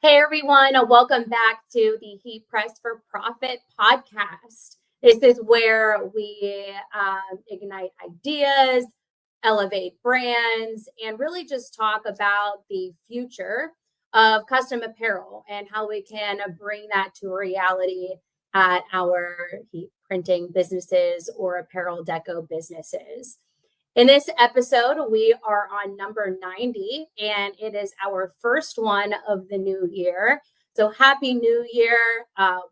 Hey everyone, welcome back to the Heat Press for Profit podcast. This is where we ignite ideas, elevate brands, and really just talk about the future of custom apparel and how we can bring that to reality at our heat printing businesses or apparel deco businesses. In this episode, we are on number 90, and it is our first one of the new year. So happy new year.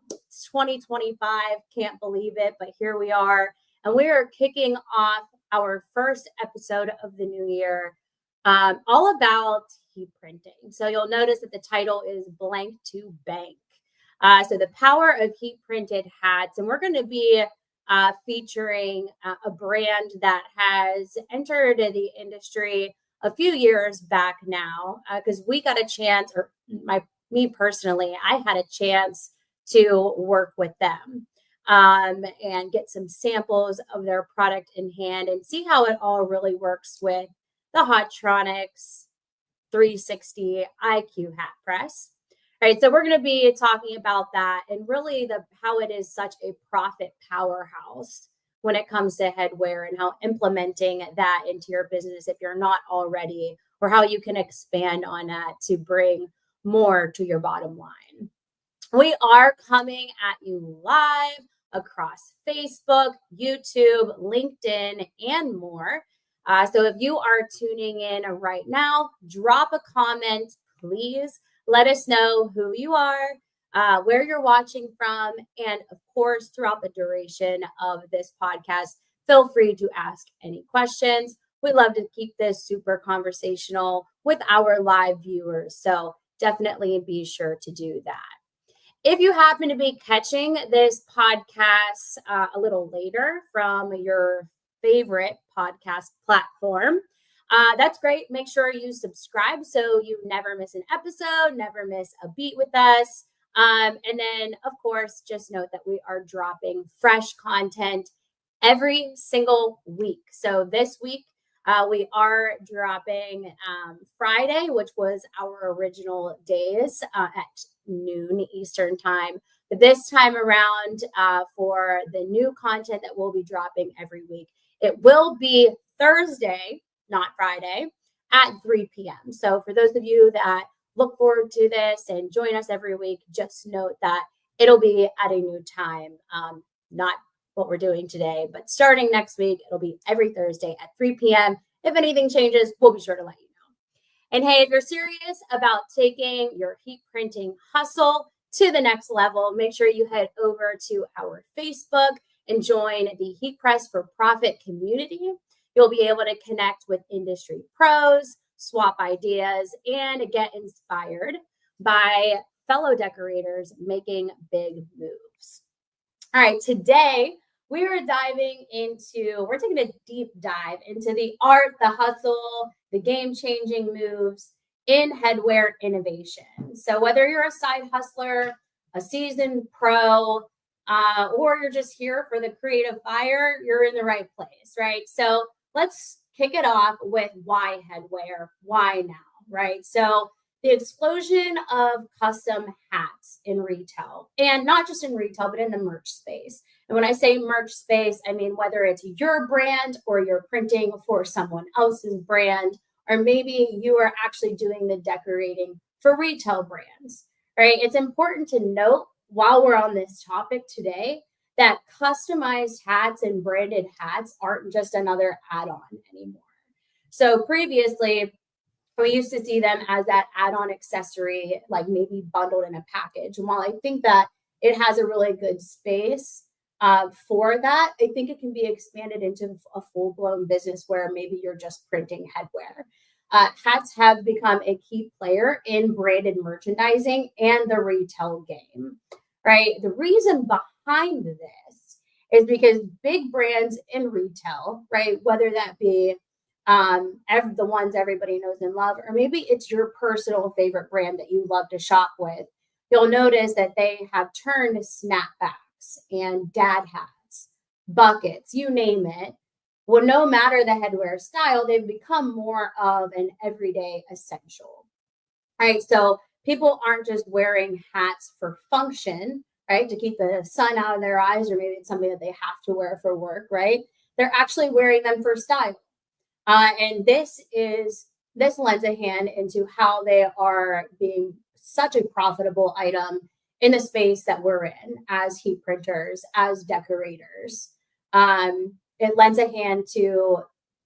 It's 2025. Can't believe it, but here we are. And we are kicking off our first episode of the new year, all about heat printing. So you'll notice that the title is Blank to Bank. So the power of heat printed hats. And we're going to be featuring a brand that has entered the industry a few years back now, because we got a chance, or me personally, I had a chance to work with them and get some samples of their product in hand and see how it all really works with the Hotronics 360 IQ hat press. All right, so we're going to be talking about that and really how it is such a profit powerhouse when it comes to headwear and how implementing that into your business if you're not already, or how you can expand on that to bring more to your bottom line. We are coming at you live across Facebook, YouTube, LinkedIn, and more. So if you are tuning in right now, drop a comment, please. Let us know who you are, where you're watching from, and of course, throughout the duration of this podcast, feel free to ask any questions. We love to keep this super conversational with our live viewers, so definitely be sure to do that. If you happen to be catching this podcast a little later from your favorite podcast platform, that's great. Make sure you subscribe so you never miss an episode, never miss a beat with us. And then, of course, just note that we are dropping fresh content every single week. So this week, we are dropping Friday, which was our original days at noon Eastern time. But this time around, for the new content that we'll be dropping every week, it will be Thursday, not Friday, at 3 p.m. So for those of you that look forward to this and join us every week, just note that it'll be at a new time, not what we're doing today, but starting next week, it'll be every Thursday at 3 p.m. If anything changes, we'll be sure to let you know. And hey, if you're serious about taking your heat printing hustle to the next level, make sure you head over to our Facebook and join the Heat Press for Profit community. You'll be able to connect with industry pros, swap ideas, and get inspired by fellow decorators making big moves. All right, today we're taking a deep dive into the art, the hustle, the game-changing moves in headwear innovation. So whether you're a side hustler, a seasoned pro, or you're just here for the creative fire, you're in the right place, right? So let's kick it off with why headwear, why now, right? So the explosion of custom hats in retail, and not just in retail, but in the merch space. And when I say merch space, I mean whether it's your brand or you're printing for someone else's brand, or maybe you are actually doing the decorating for retail brands, right? It's important to note while we're on this topic today that customized hats and branded hats aren't just another add-on anymore. So previously, we used to see them as that add-on accessory, like maybe bundled in a package. And while I think that it has a really good space for that, I think it can be expanded into a full-blown business where maybe you're just printing headwear. Hats have become a key player in branded merchandising and the retail game, right? The reason behind this is because big brands in retail, right, whether that be the ones everybody knows and love, or maybe it's your personal favorite brand that you love to shop with, you'll notice that they have turned snapbacks and dad hats, buckets, you name it. Well, no matter the headwear style, they've become more of an everyday essential, right? So people aren't just wearing hats for function, right? To keep the sun out of their eyes, or maybe it's something that they have to wear for work, right? They're actually wearing them for style. And this lends a hand into how they are being such a profitable item in the space that we're in as heat printers, as decorators. It lends a hand to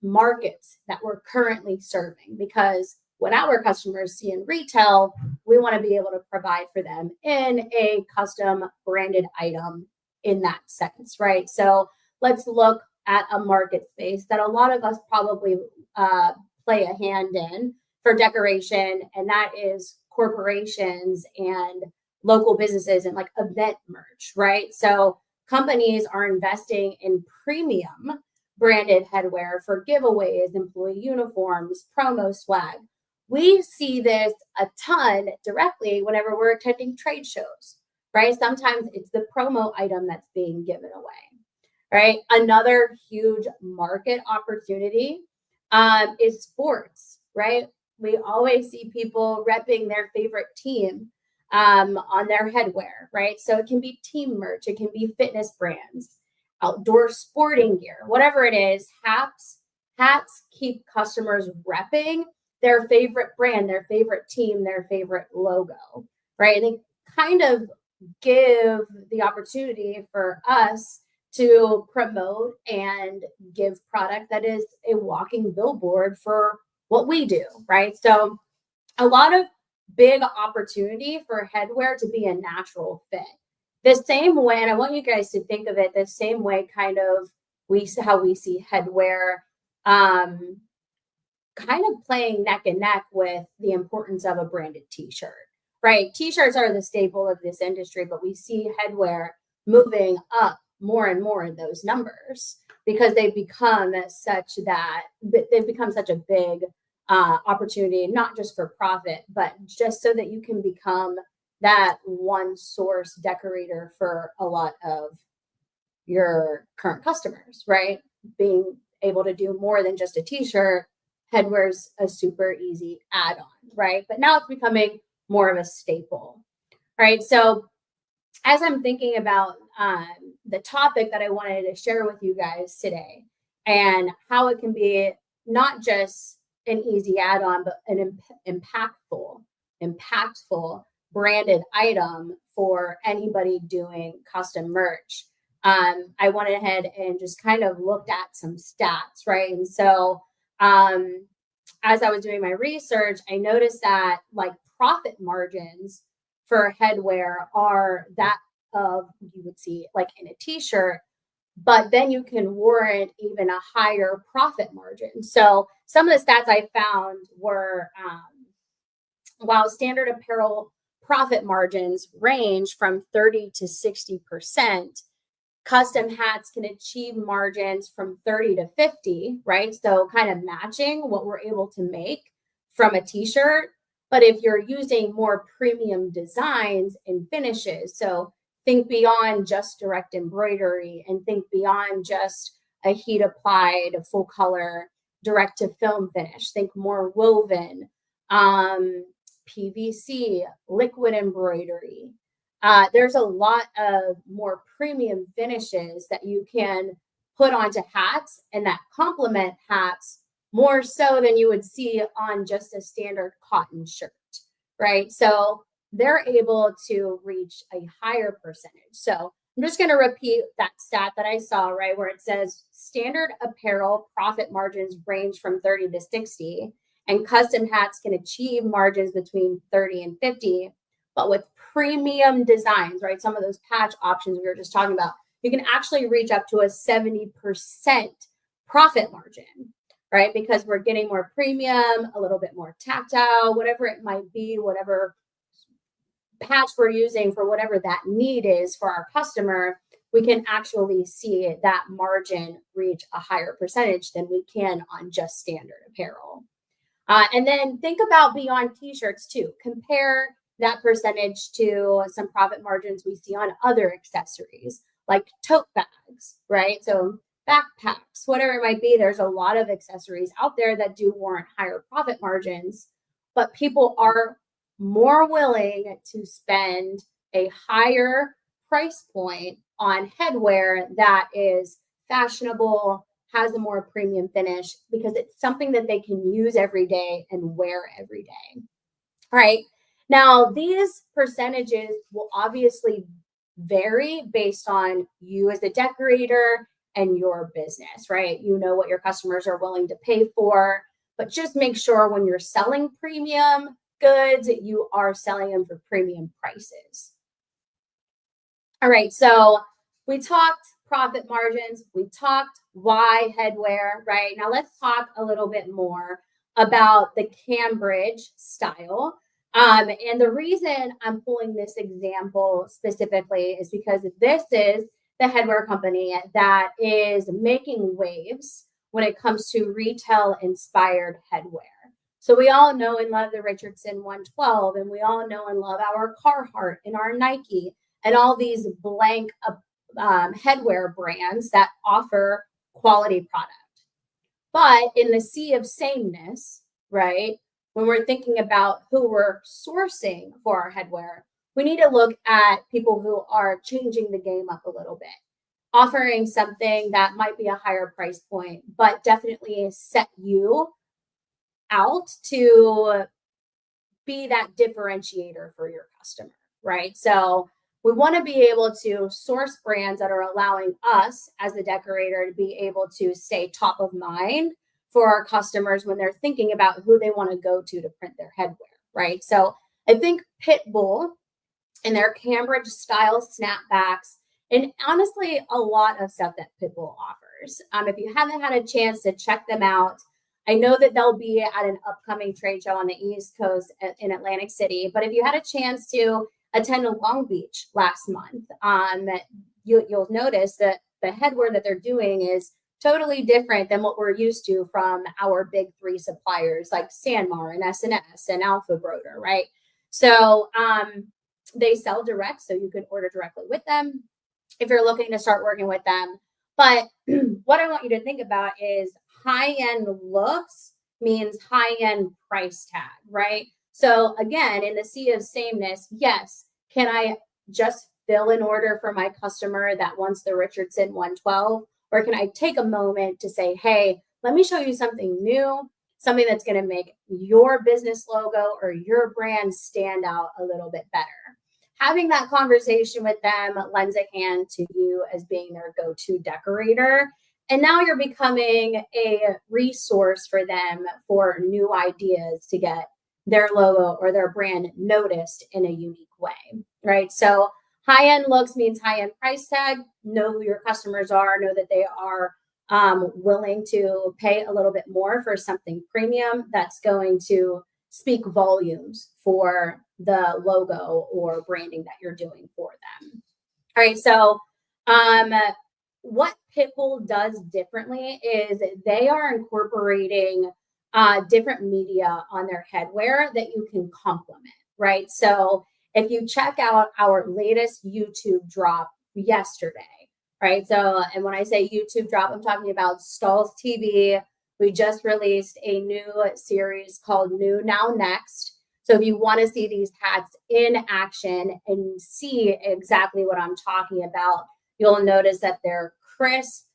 markets that we're currently serving, because what our customers see in retail, we want to be able to provide for them in a custom branded item in that sense, right? So let's look at a market space that a lot of us probably play a hand in for decoration, and that is corporations and local businesses and like event merch, right? So companies are investing in premium branded headwear for giveaways, employee uniforms, promo swag. We see this a ton directly whenever we're attending trade shows, right? Sometimes it's the promo item that's being given away, right? Another huge market opportunity is sports, right? We always see people repping their favorite team on their headwear, right? So it can be team merch, it can be fitness brands, outdoor sporting gear, whatever it is. Hats keep customers repping their favorite brand, their favorite team, their favorite logo, right? And they kind of give the opportunity for us to promote and give product that is a walking billboard for what we do, right? So a lot of big opportunity for headwear to be a natural fit. The same way, and I want you guys to think of it the same way, kind of how we see headwear kind of playing neck and neck with the importance of a branded t-shirt, right? T-shirts are the staple of this industry, but we see headwear moving up more and more in those numbers because they've become such a big opportunity, not just for profit, but just so that you can become that one source decorator for a lot of your current customers, right? Being able to do more than just a t-shirt, headwear's a super easy add-on, right? But now it's becoming more of a staple, right? So as I'm thinking about the topic that I wanted to share with you guys today and how it can be not just an easy add-on, but an impactful branded item for anybody doing custom merch. I went ahead and just kind of looked at some stats, right? And so as I was doing my research, I noticed that like profit margins for headwear are that of you would see like in a t-shirt, but then you can warrant even a higher profit margin. So some of the stats I found were while standard apparel profit margins range from 30 to 60%, custom hats can achieve margins from 30 to 50, right? So kind of matching what we're able to make from a t-shirt. But if you're using more premium designs and finishes, so think beyond just direct embroidery and think beyond just a heat applied full color direct to film finish, think more woven, PVC, liquid embroidery. There's a lot of more premium finishes that you can put onto hats and that complement hats more so than you would see on just a standard cotton shirt, right? So they're able to reach a higher percentage. So I'm just going to repeat that stat that I saw, right, where it says standard apparel profit margins range from 30 to 60, and custom hats can achieve margins between 30 and 50. But with premium designs, right, some of those patch options we were just talking about, you can actually reach up to a 70% profit margin, right? Because we're getting more premium, a little bit more tactile, whatever it might be, whatever patch we're using for whatever that need is for our customer, we can actually see that margin reach a higher percentage than we can on just standard apparel. And then think about beyond t-shirts too. Compare that percentage to some profit margins we see on other accessories like tote bags, right? So backpacks, whatever it might be, there's a lot of accessories out there that do warrant higher profit margins, but people are more willing to spend a higher price point on headwear that is fashionable, has a more premium finish, because it's something that they can use every day and wear every day. All right. Now, these percentages will obviously vary based on you as a decorator and your business, right? You know what your customers are willing to pay for, but just make sure when you're selling premium goods, you are selling them for premium prices. All right, so we talked profit margins, we talked why headwear, right? Now let's talk a little bit more about the Cambridge style. And the reason I'm pulling this example specifically is because this is the headwear company that is making waves when it comes to retail inspired headwear. So we all know and love the Richardson 112, and we all know and love our Carhartt and our Nike and all these blank headwear brands that offer quality product. But in the sea of sameness, right, when we're thinking about who we're sourcing for our headwear, we need to look at people who are changing the game up a little bit, offering something that might be a higher price point, but definitely set you out to be that differentiator for your customer, right? So we want to be able to source brands that are allowing us as the decorator to be able to stay top of mind for our customers when they're thinking about who they want to go to print their headwear, right? So I think Bull and their Cambridge style snapbacks, and honestly, a lot of stuff that Bull offers. If you haven't had a chance to check them out, I know that they'll be at an upcoming trade show on the East Coast in Atlantic City, but if you had a chance to attend Long Beach last month, you'll notice that the headwear that they're doing is totally different than what we're used to from our big three suppliers like Sanmar and S&S and Alpha Broder, right? So they sell direct, so you can order directly with them if you're looking to start working with them. But what I want you to think about is high-end looks means high-end price tag, right? So again, in the sea of sameness, yes, can I just fill an order for my customer that wants the Richardson 112? Or can I take a moment to say, hey, let me show you something new, something that's going to make your business logo or your brand stand out a little bit better? Having that conversation with them lends a hand to you as being their go-to decorator. And now you're becoming a resource for them for new ideas to get their logo or their brand noticed in a unique way, right? So high-end looks means high-end price tag. Know who your customers are, know that they are willing to pay a little bit more for something premium that's going to speak volumes for the logo or branding that you're doing for them. All right, so what Bull does differently is they are incorporating different media on their headwear that you can complement, right? So if you check out our latest YouTube drop yesterday, right? So, and when I say YouTube drop, I'm talking about Stalls TV. We just released a new series called New Now Next. So if you want to see these hats in action and see exactly what I'm talking about, you'll notice that they're crisp.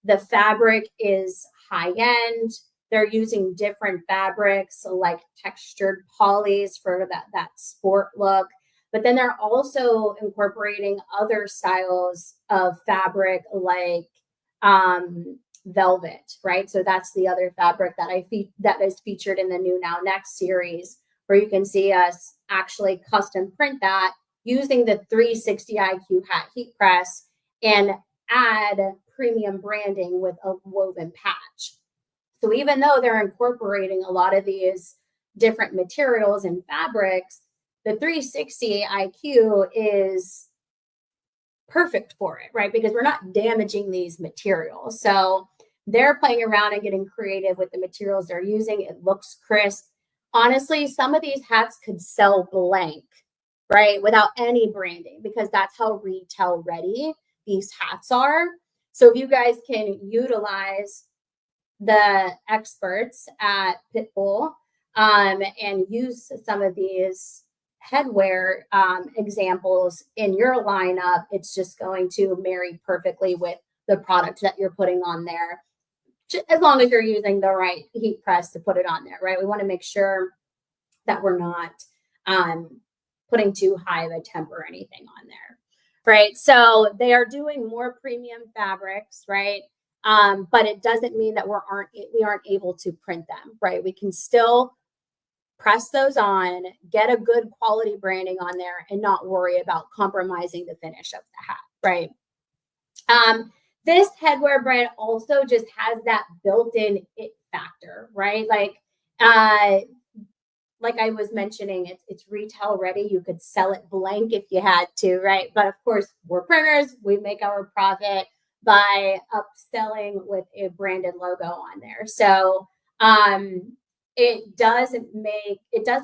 The fabric is high end. They're using different fabrics like textured polys for that sport look. But then they're also incorporating other styles of fabric like velvet, right? So that's the other fabric that is featured in the New Now Next series, where you can see us actually custom print that using the 360 IQ hat heat press and add premium branding with a woven patch. So even though they're incorporating a lot of these different materials and fabrics, the 360 IQ is perfect for it, right? Because we're not damaging these materials. So they're playing around and getting creative with the materials they're using. It looks crisp. Honestly, some of these hats could sell blank, right? Without any branding, because that's how retail ready these hats are. So if you guys can utilize the experts at Bull and use some of these headwear examples in your lineup, it's just going to marry perfectly with the product that you're putting on there, as long as you're using the right heat press to put it on there, right? We want to make sure that we're not putting too high of a temp or anything on there, right? So they are doing more premium fabrics, right? But it doesn't mean that we aren't able to print them, right? We can still press those on, get a good quality branding on there, and not worry about compromising the finish of the hat, right? This headwear brand also just has that built-in it factor, right? Like I was mentioning, it's retail ready. You could sell it blank if you had to, right? But of course, we're printers. We make our profit by upselling with a branded logo on there. So it does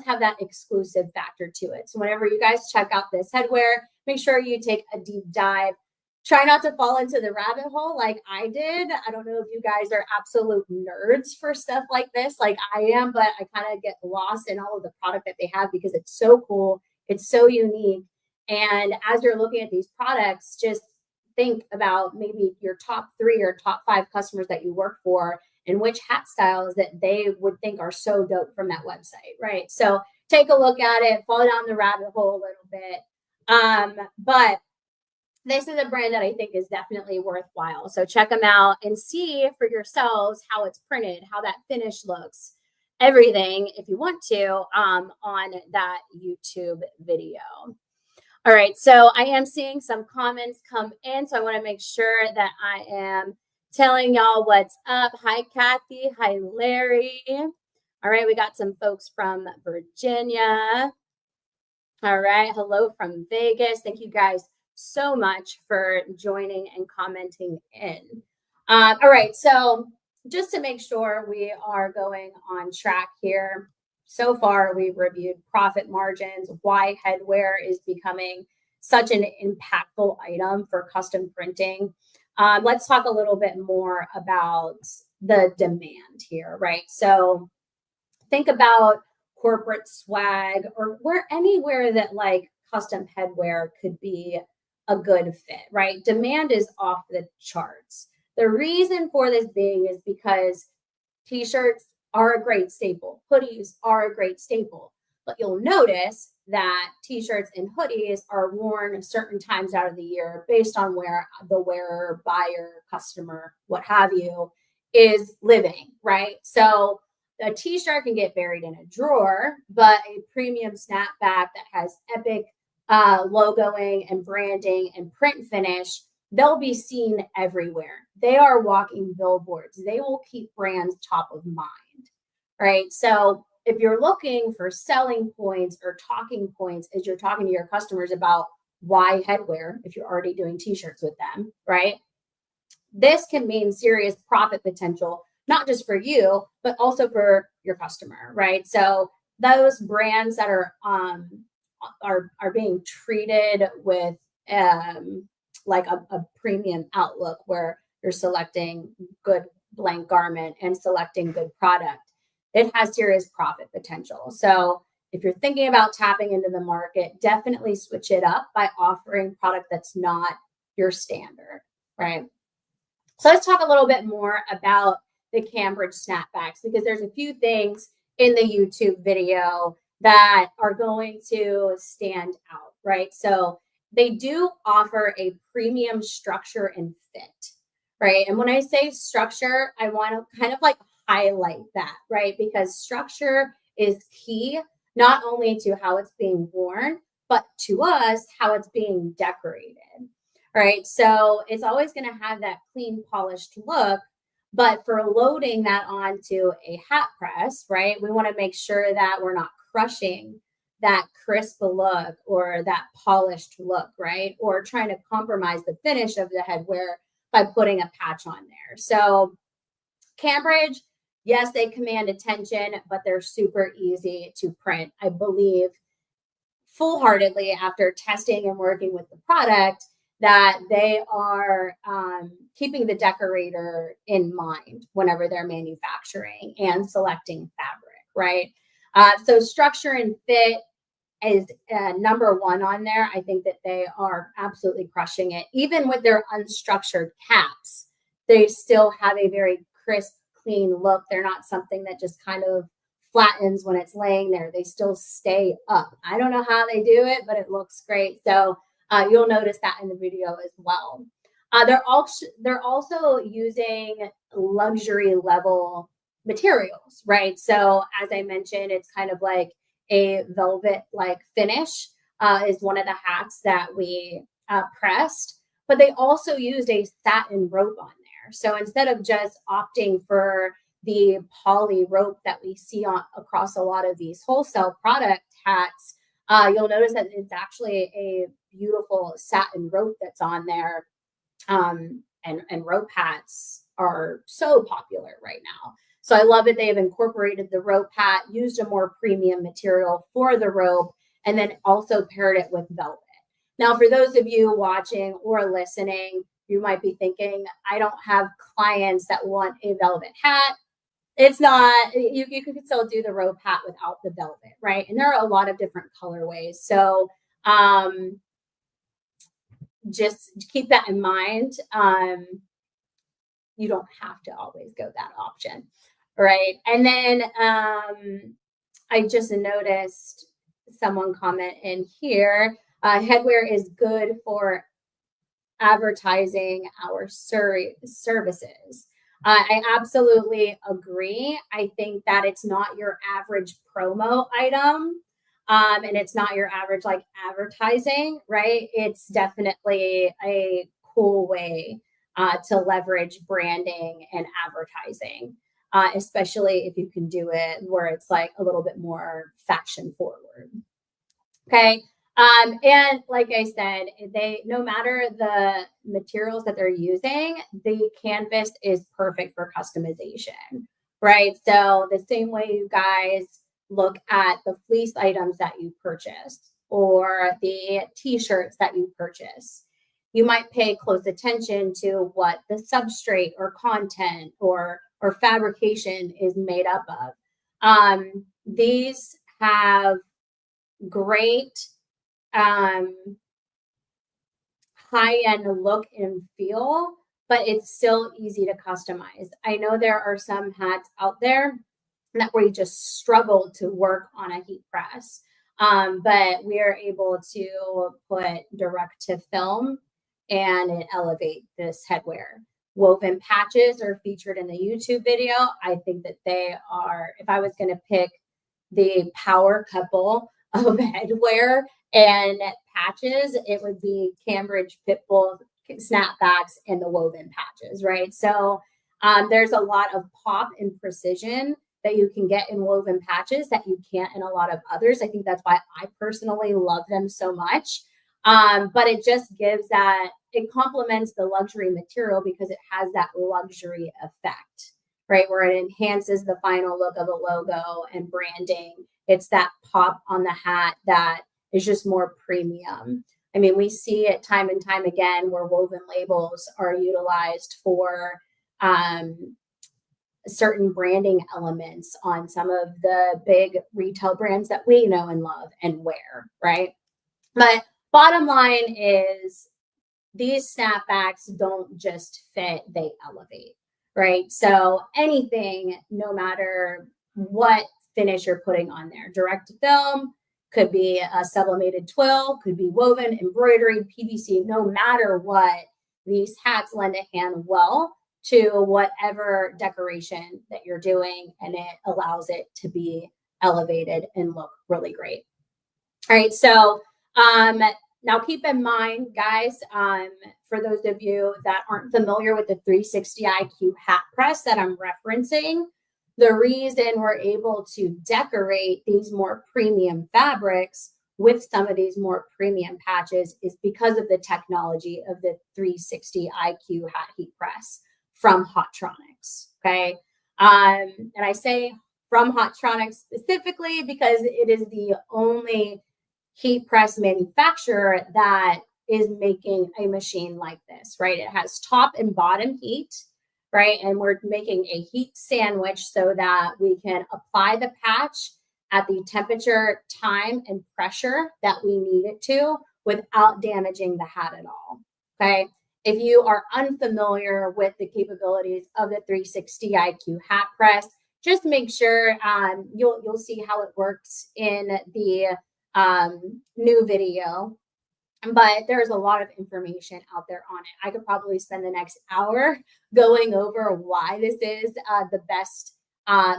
have that exclusive factor to it. So whenever you guys check out this headwear, make sure you take a deep dive. Try not to fall into the rabbit hole like I did. I don't know if you guys are absolute nerds for stuff like this, like I am, but I kind of get lost in all of the product that they have because it's so cool. It's so unique. And as you're looking at these products, just think about maybe your top 3 or top 5 customers that you work for and which hat styles that they would think are so dope from that website, right? So take a look at it, fall down the rabbit hole a little bit. But this is a brand that I think is definitely worthwhile. So check them out and see for yourselves how it's printed, how that finish looks, everything, if you want to, on that YouTube video. All right, so I am seeing some comments come in, so I want to make sure that I am telling y'all what's up. Hi, Kathy. Hi, Larry. All right, we got some folks from Virginia. All right, hello from Vegas. Thank you guys so much for joining and commenting in. All right, so just to make sure we are going on track here, so far we've reviewed profit margins, why headwear is becoming such an impactful item for custom printing. Let's talk a little bit more about the demand here, right? So think about corporate swag or anywhere that like custom headwear could be a good fit, right? Demand is off the charts. The reason for this being is because t-shirts are a great staple. Hoodies are a great staple. But you'll notice that t-shirts and hoodies are worn certain times out of the year based on where the wearer, buyer, customer, what have you, is living, right? So a t-shirt can get buried in a drawer, but a premium snapback that has epic logoing and branding and print finish, they'll be seen everywhere. They are walking billboards. They will keep brands top of mind, right? So if you're looking for selling points or talking points as you're talking to your customers about why headwear, if you're already doing t-shirts with them, right? This can mean serious profit potential, not just for you, but also for your customer, right? So those brands that are being treated with like a premium outlook where you're selecting good blank garment and selecting good product, it has serious profit potential. So if you're thinking about tapping into the market, definitely switch it up by offering product that's not your standard, right? So let's talk a little bit more about the Cambridge Snapbacks, because there's a few things in the YouTube video that are going to stand out, right? So they do offer a premium structure and fit, right? And when I say structure, I want to kind of like highlight that, right? Because structure is key, not only to how it's being worn, but to us, how it's being decorated, right? So it's always going to have that clean, polished look. But for loading that onto a hat press, right, we want to make sure that we're not crushing that crisp look or that polished look, right? Or trying to compromise the finish of the headwear by putting a patch on there. So Cambridge, yes, they command attention, but they're super easy to print. I believe full-heartedly after testing and working with the product that they are keeping the decorator in mind whenever they're manufacturing and selecting fabric, right? So structure and fit, is number one on there. I think that they are absolutely crushing it. Even with their unstructured caps, they still have a very crisp, clean look. They're not something that just kind of flattens when it's laying there. They still stay up. I don't know how they do it, but it looks great. So you'll notice that in the video as well. They're also using luxury level materials, right? So as I mentioned, it's kind of like a velvet like finish is one of the hats that we pressed, but they also used a satin rope on there. So instead of just opting for the poly rope that we see across a lot of these wholesale product hats, you'll notice that it's actually a beautiful satin rope that's on there. And rope hats are so popular right now. So I love that they have incorporated the rope hat, used a more premium material for the rope, and then also paired it with velvet. Now, for those of you watching or listening, you might be thinking, I don't have clients that want a velvet hat. It's not, you can still do the rope hat without the velvet, right? And there are a lot of different colorways. So just keep that in mind. You don't have to always go that option, right? And then I just noticed someone comment in here, headwear is good for advertising our services. I absolutely agree. I think that it's not your average promo item. And it's not your average like advertising, right? It's definitely a cool way to leverage branding and advertising, especially if you can do it where it's like a little bit more fashion forward. Okay. And like I said, no matter the materials that they're using, the canvas is perfect for customization, right? So the same way you guys look at the fleece items that you purchase or the t-shirts that you purchase, you might pay close attention to what the substrate or content or fabrication is made up of. These have great high-end look and feel, but it's still easy to customize. I know there are some hats out there that we just struggle to work on a heat press, but we are able to put direct to film and elevate this headwear. Woven patches are featured in the YouTube video. I think that they are, if I was going to pick the power couple of headwear and patches, it would be Cambridge Bull Snapbacks and the woven patches, right? So there's a lot of pop and precision that you can get in woven patches that you can't in a lot of others. I think that's why I personally love them so much. But it just gives that, it complements the luxury material because it has that luxury effect, right? Where it enhances the final look of a logo and branding. It's that pop on the hat that is just more premium. I mean, we see it time and time again where woven labels are utilized for certain branding elements on some of the big retail brands that we know and love and wear, right? But bottom line is these snapbacks don't just fit, they elevate, right? So anything, no matter what finish you're putting on there, direct to film, could be a sublimated twill, could be woven, embroidery, PVC, no matter what, these hats lend a hand well to whatever decoration that you're doing, and it allows it to be elevated and look really great. All right, so now keep in mind, guys, for those of you that aren't familiar with the 360 IQ hat press that I'm referencing, the reason we're able to decorate these more premium fabrics with some of these more premium patches is because of the technology of the 360 IQ hat heat press from Hottronics, okay? And I say from Hottronics specifically because it is the only heat press manufacturer that is making a machine like this, right? It has top and bottom heat, right? And we're making a heat sandwich so that we can apply the patch at the temperature, time, and pressure that we need it to without damaging the hat at all. Okay. If you are unfamiliar with the capabilities of the 360 IQ hat press, just make sure you'll see how it works in the new video. But there's a lot of information out there on it. I could probably spend the next hour going over why this is the best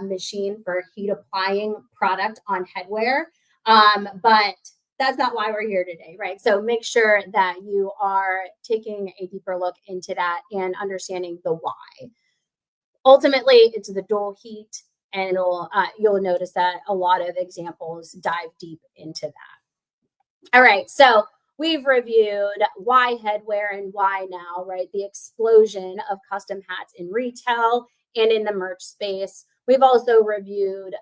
machine for heat applying product on headwear. But that's not why we're here today, right? So make sure that you are taking a deeper look into that and understanding the why. Ultimately, it's the dual heat, and you'll notice that a lot of examples dive deep into that. All right, so we've reviewed why headwear and why now, right? The explosion of custom hats in retail and in the merch space. We've also reviewed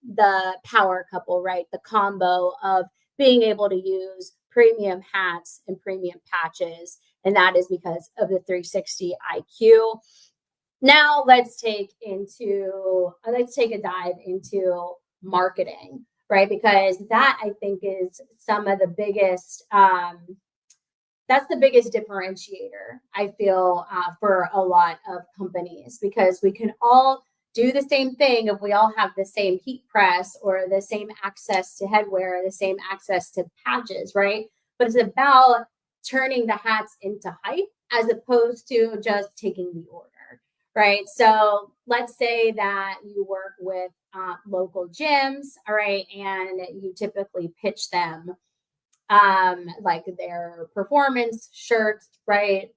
the power couple, right? The combo of being able to use premium hats and premium patches. And that is because of the 360 IQ. Now let's take a dive into marketing, right? Because that, I think, is some of the biggest, that's the biggest differentiator, I feel, for a lot of companies, because we can all do the same thing if we all have the same heat press or the same access to headwear, the same access to patches, right? But it's about turning the hats into hype as opposed to just taking the order, right? So let's say that you work with local gyms, all right, and you typically pitch them like their performance shirts, right?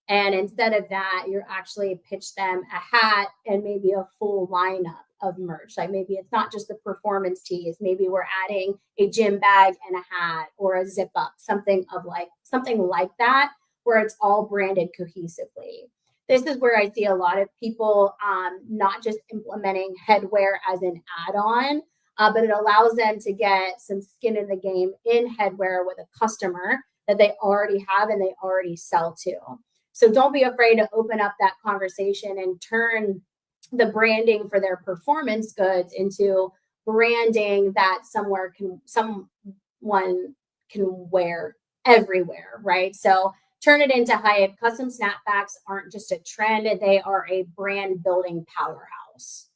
And instead of that, you're actually pitch them a hat and maybe a full lineup of merch. Like maybe it's not just the performance tees. Maybe we're adding a gym bag and a hat or a zip up, something like that, where it's all branded cohesively. This is where I see a lot of people not just implementing headwear as an add-on, but it allows them to get some skin in the game in headwear with a customer that they already have and they already sell to. So don't be afraid to open up that conversation and turn the branding for their performance goods into branding that someone can wear everywhere, right? So turn it into hype. Custom snapbacks aren't just a trend, they are a brand building powerhouse,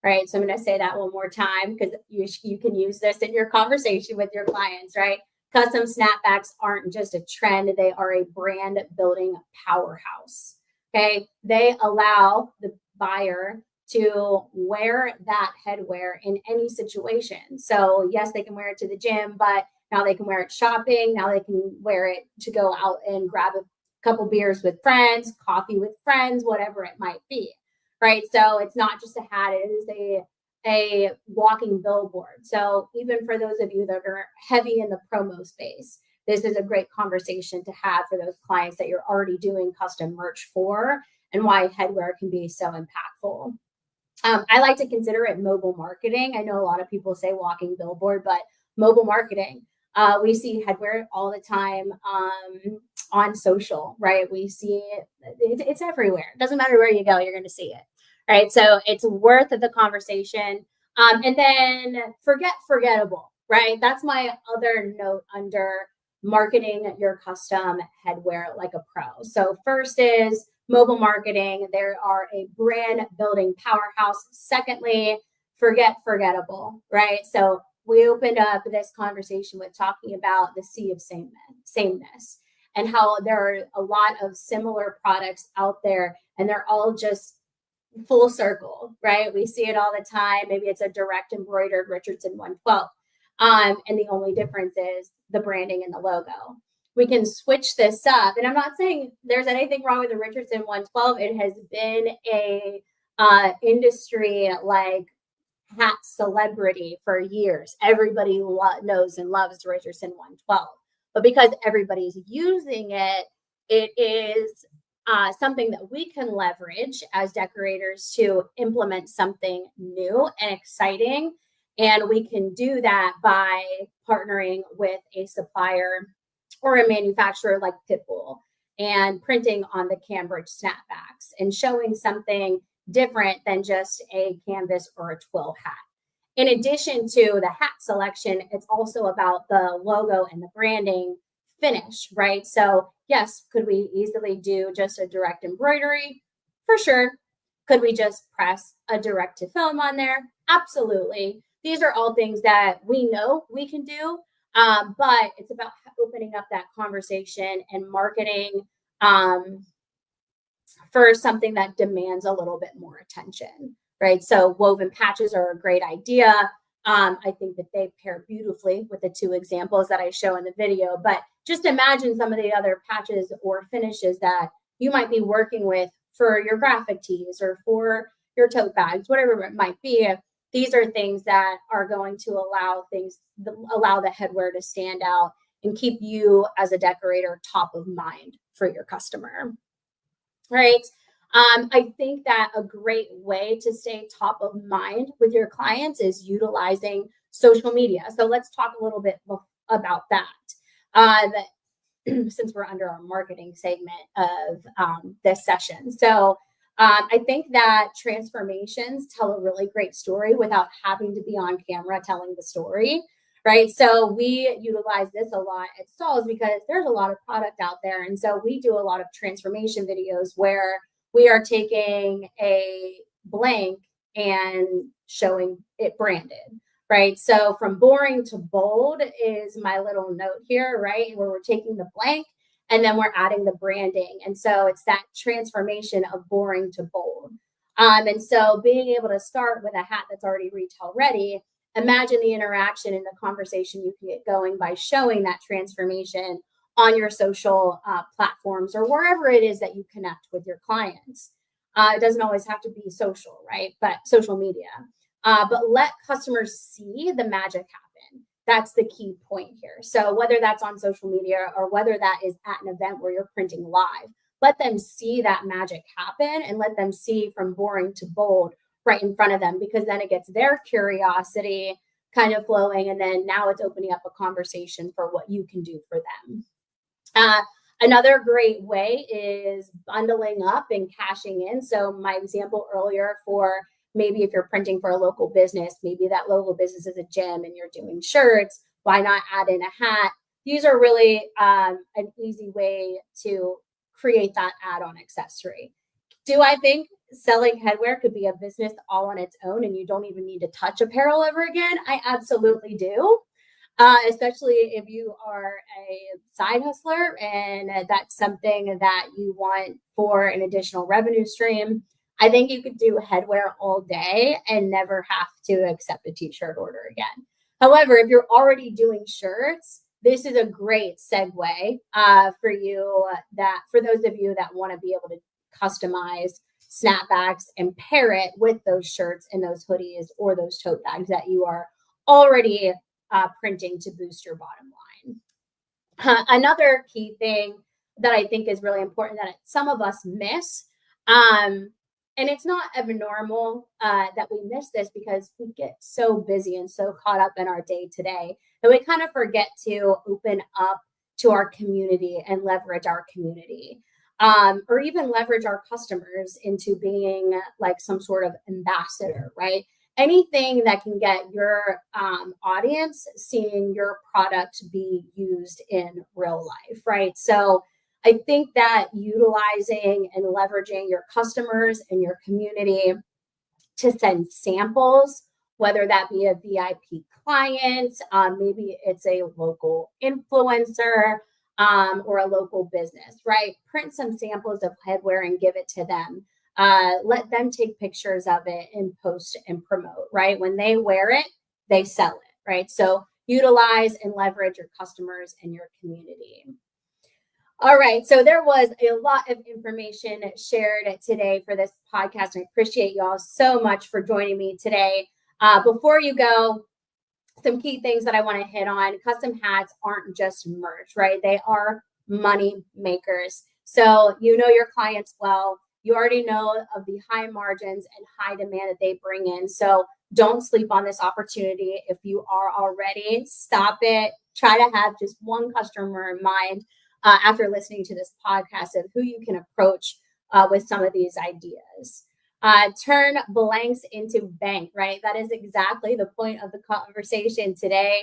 right? So I'm going to say that one more time because you can use this in your conversation with your clients, right? Custom snapbacks aren't just a trend, they are a brand building powerhouse. Okay. They allow the buyer to wear that headwear in any situation. So yes, they can wear it to the gym, but now they can wear it shopping. Now they can wear it to go out and grab a couple beers with friends, coffee with friends, whatever it might be. Right. So it's not just a hat, it is a walking billboard. So even for those of you that are heavy in the promo space, this is a great conversation to have for those clients that you're already doing custom merch for and why headwear can be so impactful. I like to consider it mobile marketing. I know a lot of people say walking billboard, but mobile marketing. We see headwear all the time on social, right? We see it's everywhere. It doesn't matter where you go, you're going to see it. Right. So it's worth the conversation. And then forgettable, right? That's my other note under marketing your custom headwear like a pro. So first is mobile marketing. There are a brand building powerhouse. Secondly, forgettable, right? So we opened up this conversation with talking about the sea of sameness and how there are a lot of similar products out there and they're all just full circle, right? We see it all the time. Maybe it's a direct embroidered Richardson 112. And the only difference is the branding and the logo. We can switch this up. And I'm not saying there's anything wrong with the Richardson 112. It has been a industry like hat celebrity for years. Everybody knows and loves the Richardson 112. But because everybody's using it, it is something that we can leverage as decorators to implement something new and exciting. And we can do that by partnering with a supplier or a manufacturer like Bull and printing on the Cambridge Snapbacks and showing something different than just a canvas or a twill hat. in addition to the hat selection, it's also about the logo and the branding finish, right? So yes, could we easily do just a direct embroidery? For sure. Could we just press a direct to film on there? Absolutely. These are all things that we know we can do, but it's about opening up that conversation and marketing for something that demands a little bit more attention, right? So woven patches are a great idea. I think that they pair beautifully with the two examples that I show in the video, but just imagine some of the other patches or finishes that you might be working with for your graphic tees or for your tote bags, whatever it might be. These are things that are going to allow the headwear to stand out and keep you as a decorator top of mind for your customer, right? I think that a great way to stay top of mind with your clients is utilizing social media. So let's talk a little bit about that. Since we're under our marketing segment of this session. So I think that transformations tell a really great story without having to be on camera telling the story, right? So we utilize this a lot at stalls because there's a lot of product out there. And so we do a lot of transformation videos where we are taking a blank and showing it branded. Right. So from boring to bold is my little note here, right? Where we're taking the blank and then we're adding the branding. And so it's that transformation of boring to bold. And so being able to start with a hat that's already retail ready, imagine the interaction and the conversation you can get going by showing that transformation on your social platforms or wherever it is that you connect with your clients. It doesn't always have to be social, right? But social media. But let customers see the magic happen. That's the key point here. So whether that's on social media or whether that is at an event where you're printing live, let them see that magic happen and let them see from boring to bold right in front of them, because then it gets their curiosity kind of flowing. And then now it's opening up a conversation for what you can do for them. Another great way is bundling up and cashing in. So my example earlier for maybe if you're printing for a local business, maybe that local business is a gym and you're doing shirts, why not add in a hat? These are really an easy way to create that add-on accessory. Do I think selling headwear could be a business all on its own and you don't even need to touch apparel ever again? I absolutely do. Especially if you are a side hustler and that's something that you want for an additional revenue stream. I think you could do headwear all day and never have to accept a t-shirt order again. However, if you're already doing shirts, this is a great segue for you for those of you that want to be able to customize snapbacks and pair it with those shirts and those hoodies or those tote bags that you are already printing to boost your bottom line. Another key thing that I think is really important that some of us miss, and it's not abnormal that we miss this because we get so busy and so caught up in our day to day that we kind of forget to open up to our community and leverage our community, or even leverage our customers into being like some sort of ambassador, right? Anything that can get your audience seeing your product be used in real life, right? So I think that utilizing and leveraging your customers and your community to send samples, whether that be a VIP client, maybe it's a local influencer or a local business, right? Print some samples of headwear and give it to them. Let them take pictures of it and post and promote, right? When they wear it, they sell it, right? So utilize and leverage your customers and your community. All right, so there was a lot of information shared today for this podcast. I appreciate y'all so much for joining me today. Before you go, some key things that I want to hit on. Custom hats aren't just merch, right? They are money makers. So you know your clients well. You already know of the high margins and high demand that they bring in. So don't sleep on this opportunity. If you are already, stop it. Try to have just one customer in mind after listening to this podcast of who you can approach with some of these ideas. Turn blanks into bank, right? That is exactly the point of the conversation today.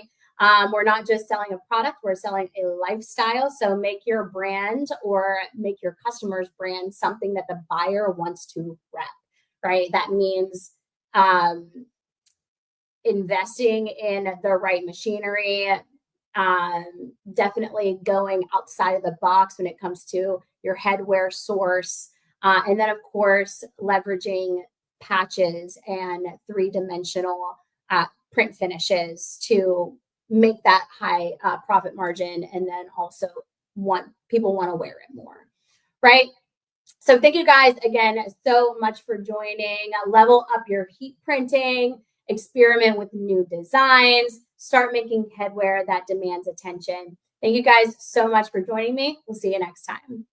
We're not just selling a product, we're selling a lifestyle. So make your brand or make your customer's brand something that the buyer wants to rep, right? That means investing in the right machinery, definitely going outside of the box when it comes to your headwear source. And then, of course, leveraging patches and three-dimensional print finishes to make that high profit margin. And then also people want to wear it more, right? So thank you guys again so much for joining. Level up your heat printing, experiment with new designs, start making headwear that demands attention. Thank you guys so much for joining me. We'll see you next time.